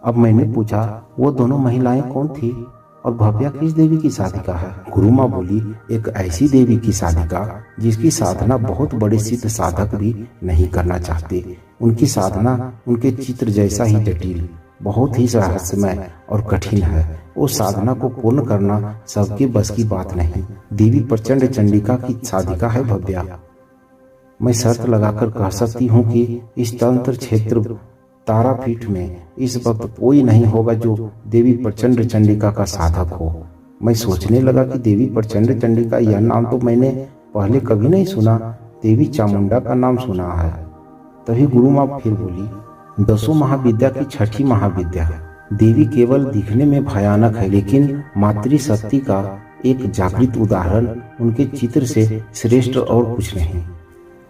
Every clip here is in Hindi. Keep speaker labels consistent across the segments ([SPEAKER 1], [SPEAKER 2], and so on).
[SPEAKER 1] अब मैंने पूछा, वो दोनों महिलाएं कौन थी और भव्या किस देवी की साधिका है? गुरु माँ बोली, एक ऐसी देवी की साधिका जिसकी साधना बहुत बड़े सिद्ध साधक भी नहीं करना चाहते। उनकी साधना उनके चित्र जैसा ही जटिल, बहुत ही रहस्यमय और कठिन है। उस साधना को पूर्ण करना सबके बस की बात नहीं। देवी प्रचंड चंडिका की साधिका है भव्या। मैं शर्त लगाकर कह सकती हूँ कि इस तंत्र क्षेत्र तारापीठ में इस वक्त कोई नहीं होगा जो देवी प्रचंड चंडिका का साधक हो। मैं सोचने लगा कि देवी प्रचंड चंडिका, यह नाम तो मैंने पहले कभी नहीं सुना। देवी चामुंडा का नाम सुना है। तभी गुरु माँ फिर बोली, 10 महाविद्या की 6ठी महाविद्या है। देवी केवल दिखने में भयानक है, लेकिन मातृशक्ति का एक जागृत उदाहरण उनके चित्र से श्रेष्ठ और कुछ नहीं।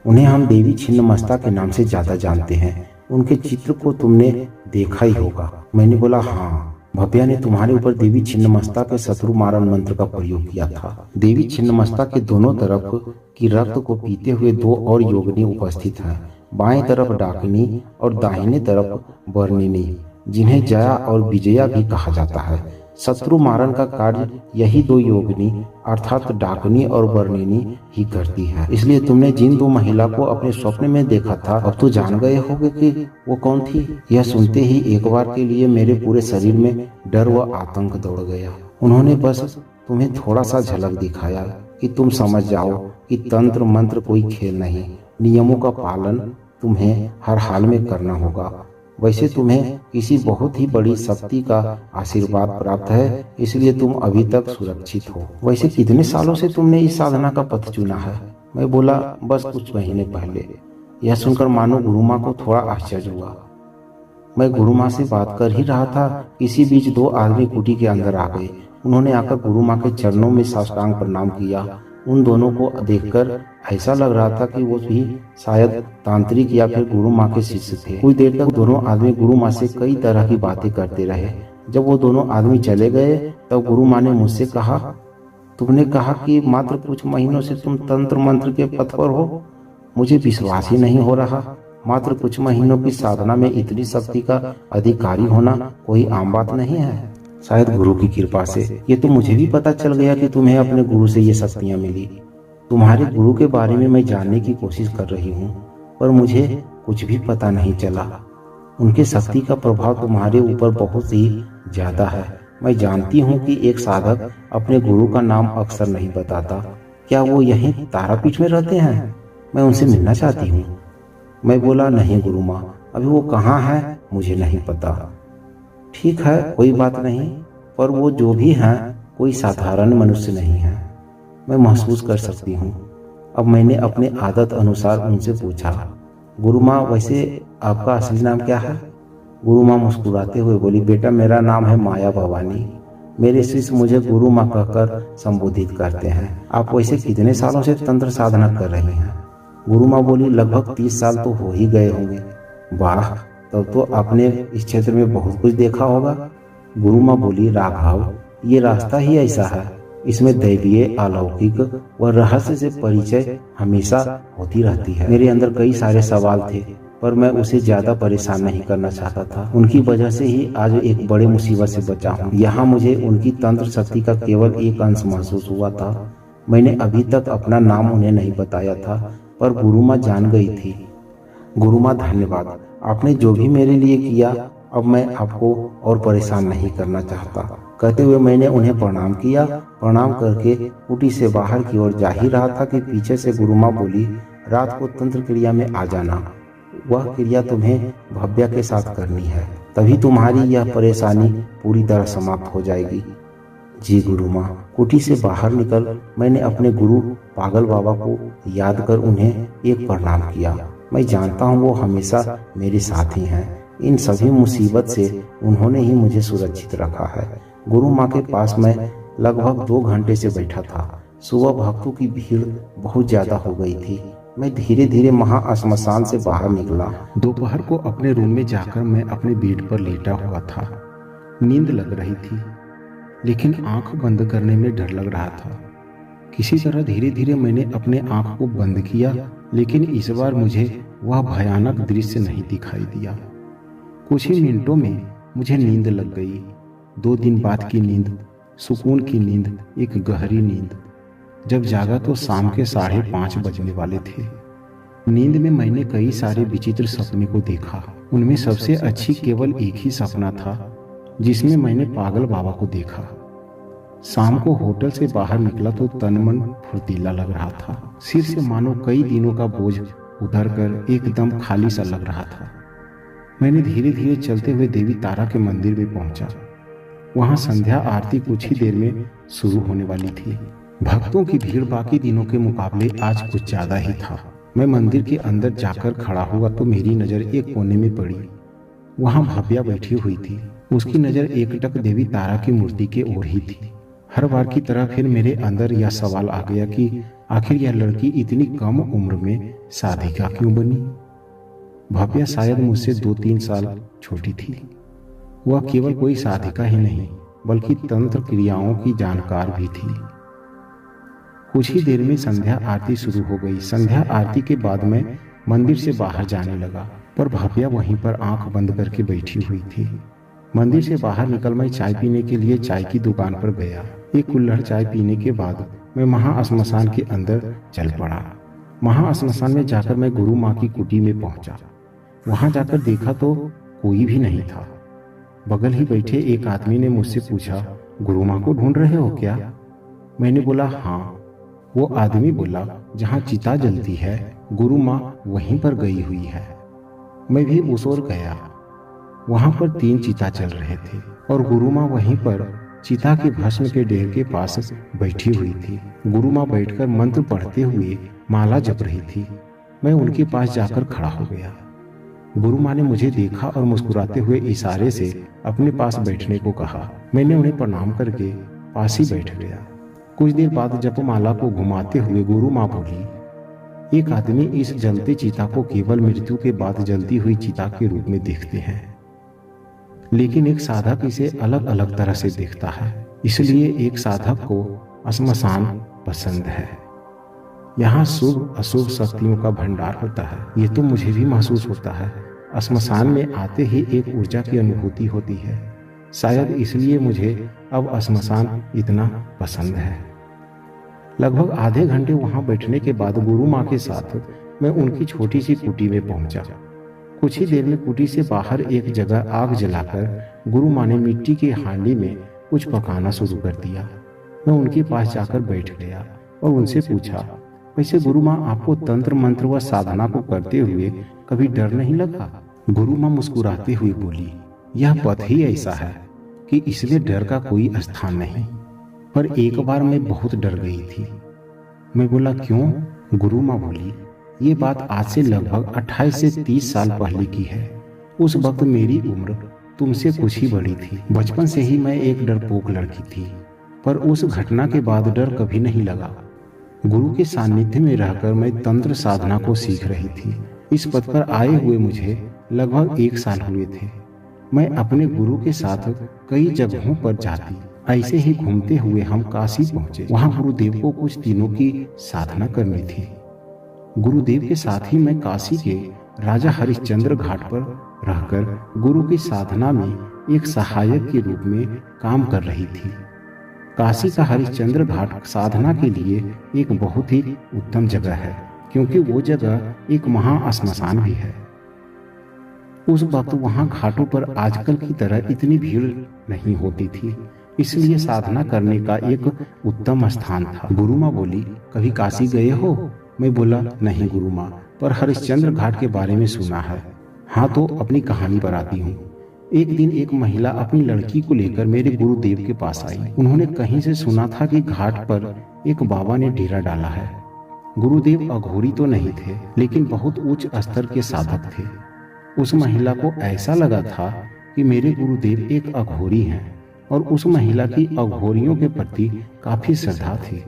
[SPEAKER 1] उन्हें हम देवी छिन्नमस्ता के नाम से ज्यादा जानते हैं। उनके चित्र को तुमने देखा ही होगा। मैंने बोला, हाँ, भव्या ने तुम्हारे ऊपर देवी छिन्नमस्ता के शत्रु मारण मंत्र का प्रयोग किया था। देवी छिन्नमस्ता के दोनों तरफ की रक्त को पीते हुए 2 और योगिनी उपस्थित हैं। बाएं तरफ डाकिनी और दाहिने तरफ वर्णिनी, जिन्हें जया और विजया भी कहा जाता है। शत्रु मारण का कार्य यही 2 योगिनी अर्थात डाकिनी और वर्णिनी ही करती है। इसलिए तुमने जिन 2 महिला को अपने स्वप्न में देखा था, अब तो जान गए होगे कि वो कौन थी। यह सुनते ही एक बार के लिए मेरे पूरे शरीर में डर व आतंक दौड़ गया। उन्होंने बस तुम्हें थोड़ा सा झलक दिखाया कि तुम समझ जाओ कि तंत्र मंत्र कोई खेल नहीं, नियमों का पालन तुम्हें हर हाल में करना होगा। वैसे तुम्हें किसी बहुत ही बड़ी शक्ति का आशीर्वाद प्राप्त है, इसलिए तुम अभी तक सुरक्षित हो। वैसे कितने सालों से तुमने इस साधना का पथ चुना है? मैं बोला, बस कुछ महीने पहले। यह सुनकर मानो गुरु माँ को थोड़ा आश्चर्य हुआ। मैं गुरु माँ से बात कर ही रहा था, इसी बीच 2 आदमी कुटी के अंदर आ गए। उन्होंने आकर गुरु माँ के चरणों में साष्टांग प्रणाम किया। उन दोनों को देखकर ऐसा लग रहा था कि वो भी शायद तांत्रिक या फिर गुरु माँ के शिष्य थे। कुछ देर तक दोनों आदमी गुरु माँ से कई तरह की बातें करते रहे। जब वो दोनों आदमी चले गए तब गुरु माँ ने मुझसे कहा, तुमने कहा कि मात्र कुछ महीनों से तुम तंत्र मंत्र के पथ पर हो। मुझे विश्वास ही नहीं हो रहा। मात्र कुछ महीनों की साधना में इतनी शक्ति का अधिकारी होना कोई आम बात नहीं है। शायद गुरु की कृपा से ये तो मुझे भी पता चल गया कि तुम्हें अपने गुरु से ये शक्तियाँ मिली। तुम्हारे गुरु के बारे में मैं जानने की कोशिश कर रही हूँ, पर मुझे कुछ भी पता नहीं चला। उनके शक्ति का प्रभाव तुम्हारे ऊपर बहुत ही ज्यादा है। मैं जानती हूँ कि एक साधक अपने गुरु का नाम अक्सर नहीं बताता। क्या वो यहीं तारापीठ में रहते हैं? मैं उनसे मिलना चाहती हूँ। मैं बोला, नहीं गुरु माँ, अभी वो कहाँ है मुझे नहीं पता। ठीक है, कोई बात नहीं, पर वो जो भी हैं कोई साधारण मनुष्य नहीं है, मैं महसूस कर सकती हूँ। अब मैंने अपने आदत अनुसार उनसे पूछा, गुरु माँ, वैसे आपका असली नाम क्या है? गुरु माँ मुस्कुराते हुए बोली, बेटा, मेरा नाम है माया भवानी। मेरे शिष्य मुझे गुरु माँ कहकर संबोधित करते हैं। आप वैसे कितने सालों से तंत्र साधना कर रही हैं? गुरु माँ बोली, लगभग 30 साल तो हो ही गए होंगे। वाह, तब तो आपने इस क्षेत्र में बहुत कुछ देखा होगा। गुरु माँ बोली, राघव, ये रास्ता ही ऐसा है। इसमें दैवीय, अलौकिक व रहस्य से परिचय हमेशा होती रहती है। मेरे अंदर कई सारे सवाल थे, पर मैं उसे ज्यादा परेशान नहीं करना चाहता था। उनकी वजह से ही आज एक बड़े मुसीबत से बचा हूँ। यहाँ मुझे उनकी तंत्र शक्ति का केवल एक अंश महसूस हुआ था। मैंने अभी तक अपना नाम उन्हें नहीं बताया था, पर गुरु माँ जान गई थी। गुरु माँ, धन्यवाद, आपने जो भी मेरे लिए किया। अब मैं आपको और परेशान नहीं करना चाहता। कहते हुए मैंने उन्हें प्रणाम किया। प्रणाम करके कुटी से बाहर की ओर जा ही रहा था कि पीछे से गुरु माँ बोली, रात को तंत्र क्रिया में आ जाना। वह क्रिया तुम्हें भव्या के साथ करनी है, तभी तुम्हारी यह परेशानी पूरी तरह समाप्त हो जाएगी। जी गुरु माँ। कुटी से बाहर निकल मैंने अपने गुरु पागल बाबा को याद कर उन्हें एक प्रणाम किया। मैं जानता हूँ वो हमेशा मेरे साथ ही हैं। इन सभी मुसीबत से उन्होंने ही मुझे सुरक्षित रखा है। गुरु माँ के पास मैं लगभग 2 घंटे से बैठा था। सुबह भक्तों की भीड़ बहुत ज्यादा हो गई थी। मैं धीरे धीरे महाश्मशान से बाहर निकला। दोपहर को अपने रूम में जाकर मैं अपने बेड पर लेटा हुआ था। नींद लग रही थी, लेकिन आंख बंद करने में डर लग रहा था। किसी तरह धीरे धीरे मैंने अपने आंख को बंद किया, लेकिन इस बार मुझे वह भयानक दृश्य नहीं दिखाई दिया। कुछ ही मिनटों में मुझे नींद लग गई। 2 दिन बाद की नींद, सुकून की नींद, एक गहरी नींद। जब जागा तो शाम के 5:30 बजने वाले थे। नींद में मैंने कई सारे विचित्र सपने को देखा। उनमें सबसे अच्छी केवल एक ही सपना था जिसमें मैंने पागल बाबा को देखा। शाम को होटल से बाहर निकला तो तन मन फुर्तीला लग रहा था। सिर से मानो कई दिनों का बोझ उतर कर एकदम खाली सा लग रहा था। मैंने धीरे धीरे चलते हुए देवी तारा के मंदिर में पहुंचा। वहां संध्या आरती कुछ ही देर में शुरू होने वाली थी। भक्तों की भीड़ बाकी दिनों के मुकाबले आज कुछ ज्यादा ही था। मैं मंदिर के अंदर जाकर खड़ा हुआ तो मेरी नजर एक कोने में पड़ी। वहां भव्या बैठी हुई थी। उसकी नजर एकटक देवी तारा की मूर्ति की ओर ही थी। हर बार की तरह फिर मेरे अंदर यह सवाल आ गया कि आखिर यह लड़की इतनी कम उम्र में साधिका क्यों बनी। भव्या शायद मुझसे 2-3 साल छोटी थी। वह केवल कोई साधिका ही नहीं बल्कि तंत्र क्रियाओं की जानकार भी थी। कुछ ही देर में संध्या आरती शुरू हो गई। संध्या आरती के बाद मैं मंदिर से बाहर जाने लगा, पर भव्या वहीं पर आंख बंद करके बैठी हुई थी। मंदिर से बाहर निकल मैं चाय पीने के लिए चाय की दुकान पर गया। एक कुल्हड़ चाय पीने के बाद मैं महाश्मशान के अंदर चल पड़ा। महाश्मशान में जाकर मैं गुरु माँ की कुटी में पहुंचा। वहां जाकर देखा तो कोई भी नहीं था। बगल ही बैठे एक आदमी ने मुझसे पूछा, गुरु माँ को ढूंढ रहे हो क्या? मैंने बोला हाँ। वो आदमी बोला, जहाँ चिता जलती है गुरु माँ वहीं पर गई हुई है। मैं भी उस ओर गया। वहां पर 3 चिता चल रहे थे और गुरु माँ वहीं पर चिता के भस्म के ढेर के पास बैठी हुई थी। गुरु माँ बैठकर मंत्र पढ़ते हुए माला जप रही थी। मैं उनके पास जाकर खड़ा हो गया। गुरु माँ ने मुझे देखा और मुस्कुराते हुए इशारे से अपने पास बैठने को कहा। मैंने उन्हें प्रणाम करके पास ही बैठ गया। कुछ देर बाद जपमाला को घुमाते हुए गुरु माँ बोली, एक आदमी इस जलते चिता को केवल मृत्यु के बाद जलती हुई चिता के रूप में देखते हैं, लेकिन एक साधक इसे अलग अलग तरह से देखता है। इसलिए एक साधक को श्मशान पसंद है। यहाँ शुभ अशुभ शक्तियों का भंडार होता है। ये तो मुझे भी महसूस होता है। श्मशान में आते ही एक ऊर्जा की अनुभूति होती है। शायद इसलिए मुझे अब श्मशान इतना पसंद है। लगभग आधे घंटे वहां बैठने के बाद गुरु माँ के साथ मैं उनकी छोटी सी कुटी में पहुंचा। कुछ ही देर में कुटी से बाहर एक जगह आग जलाकर गुरु माँ ने मिट्टी की हांडी में कुछ पकाना शुरू कर दिया। मैं उनके पास जाकर बैठ गया और उनसे पूछा, वैसे गुरु माँ आपको तंत्र मंत्र व साधना को करते हुए कभी डर नहीं लगा? गुरु माँ मुस्कुराते हुए बोली, यह पथ ही ऐसा है कि इसलिए डर का कोई स्थान नहीं। पर एक बार मैं बहुत डर गई थी। मैं बोला क्यों? गुरु माँ बोली, ये बात आज से लगभग 28 से 30 साल पहले की है। उस वक्त मेरी उम्र तुमसे कुछ ही बड़ी थी। बचपन से ही मैं एक डरपोक लड़की थी, पर उस घटना के बाद डर कभी नहीं लगा। गुरु के सानिध्य में रहकर मैं तंत्र साधना को सीख रही थी। इस पद पर आए हुए मुझे लगभग 1 साल हुए थे। मैं अपने गुरु के साथ कई जगहों पर जाती। ऐसे ही घूमते हुए हम काशी पहुंचे। वहां गुरुदेव को कुछ दिनों की साधना करनी थी। गुरुदेव के साथ ही मैं काशी के राजा हरिश्चंद्र घाट पर रहकर गुरु की साधना में एक सहायक के रूप में काम कर रही थी। काशी का हरिश्चंद्र घाट साधना के लिए एक बहुत ही उत्तम जगह है, क्योंकि वो जगह एक महाश्मशान भी है। उस वक्त वहां घाटों पर आजकल की तरह इतनी भीड़ नहीं होती थी, इसलिए साधना करने का एक उत्तम स्थान था। गुरु माँ बोली, कभी काशी गए हो? मैं बोला, नहीं गुरु माँ, पर हरिश्चंद्र घाट के बारे में सुना है। हाँ, तो अपनी कहानी बताती हूँ। एक दिन एक महिला अपनी लड़की को लेकर मेरे गुरुदेव के पास आई। उन्होंने कहीं से सुना था कि घाट पर एक बाबा ने डेरा डाला है। गुरुदेव अघोरी तो नहीं थे, लेकिन बहुत उच्च स्तर के साधक थे। उस महिला को ऐसा लगा था कि मेरे गुरुदेव एक अघोरी हैं और उस महिला की अघोरियों के प्रति काफी श्रद्धा थी।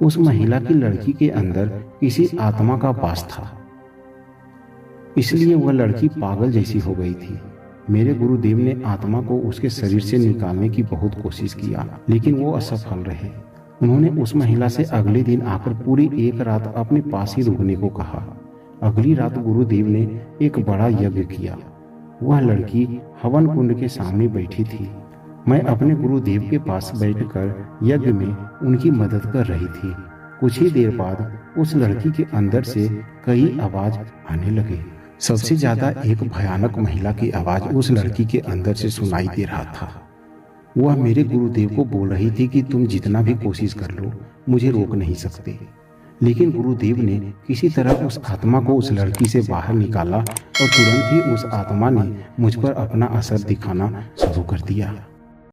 [SPEAKER 1] उस महिला की लड़की के अंदर किसी आत्मा का वास था, इसलिए वह लड़की पागल जैसी हो गई थी। मेरे गुरुदेव ने आत्मा को उसके शरीर से निकालने की बहुत कोशिश किया, लेकिन वो असफल रहे। उन्होंने उस महिला से अगले दिन आकर पूरी एक रात अपने पास ही रुकने को कहा। अगली रात गुरुदेव ने एक बड़ा यज्ञ किया। वह लड़की हवन कुंड के सामने बैठी थी। मैं अपने गुरुदेव के पास बैठकर यज्ञ में उनकी मदद कर रही थी। कुछ ही देर बाद उस लड़की के अंदर से कई आवाज आने लगे। सबसे ज्यादा एक भयानक महिला की आवाज उस लड़की के अंदर से सुनाई दे रहा था। वह मेरे गुरुदेव को बोल रही थी कि तुम जितना भी कोशिश कर लो, मुझे रोक नहीं सकते। लेकिन गुरुदेव ने किसी तरह उस आत्मा को उस लड़की से बाहर निकाला और तुरंत ही उस आत्मा ने मुझ पर अपना असर दिखाना शुरू कर दिया।